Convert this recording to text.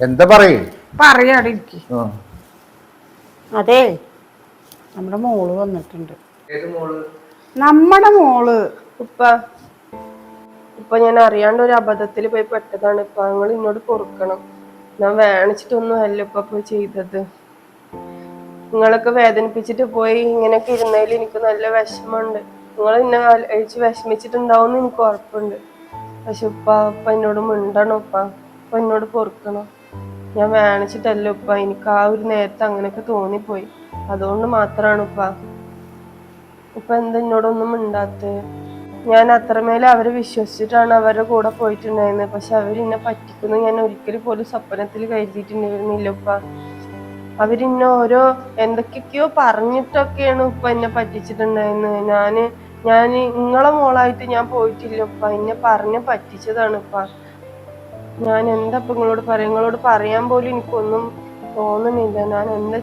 എന്താ പറയേ? പറയാടിരിക്ക്. അതെ, നമ്മുടെ മോള് വന്നിട്ടുണ്ട്. നമ്മുടെ മോള് ഇപ്പൊ ഞാൻ അറിയാണ്ട് ഒരു അബദ്ധത്തിൽ പോയി പെട്ടതാണ്. ഇപ്പൊ നിങ്ങൾ എന്നോട് പൊറുക്കണം. ഞാൻ വേണിച്ചിട്ടൊന്നും അല്ല ഇപ്പൊ പോയി ചെയ്തത്. നിങ്ങളൊക്കെ വേദനിപ്പിച്ചിട്ട് പോയി ഇങ്ങനെയൊക്കെ ഇരുന്നതിൽ എനിക്ക് നല്ല വിഷമമുണ്ട്. നിങ്ങൾ എന്നെ അഴിച്ച് വിഷമിച്ചിട്ടുണ്ടാവും എനിക്ക് ഉറപ്പുണ്ട്. പക്ഷെ ഉപ്പ എന്നോട് മിണ്ടണം. ഉപ്പ എന്നോട് പൊറുക്കണം. ഞാൻ വേണിച്ചിട്ടല്ല ഉപ്പ. എനിക്ക് ആ ഒരു നേരത്തെ അങ്ങനെയൊക്കെ തോന്നിപ്പോയി. അതുകൊണ്ട് മാത്രമാണ് ഉപ്പ എന്താ എന്നോടൊന്നും മിണ്ടാത്തത്? ഞാൻ അത്രമേലെ അവരെ വിശ്വസിച്ചിട്ടാണ് അവരുടെ കൂടെ പോയിട്ടുണ്ടായിരുന്നത്. പക്ഷെ അവരെന്നെ പറ്റിക്കുന്നു ഞാൻ ഒരിക്കലും പോലും സ്വപ്നത്തിൽ കരുതിയിട്ടുണ്ടായിരുന്നില്ല ഉപ്പ. അവരിന്നെ ഓരോ എന്തൊക്കെയൊക്കെയോ പറഞ്ഞിട്ടൊക്കെയാണ് ഉപ്പ എന്നെ പറ്റിച്ചിട്ടുണ്ടായിരുന്നത്. ഞാൻ നിങ്ങളെ മോളായിട്ട് ഞാൻ പോയിട്ടില്ല ഉപ്പ. എന്നെ പറഞ്ഞ് പറ്റിച്ചതാണ് ഉപ്പ. ഞാൻ എന്താ ഇപ്പൊ നിങ്ങളോട് പറയാൻ പോലും എനിക്കൊന്നും തോന്നുന്നില്ല. ഞാൻ എന്താ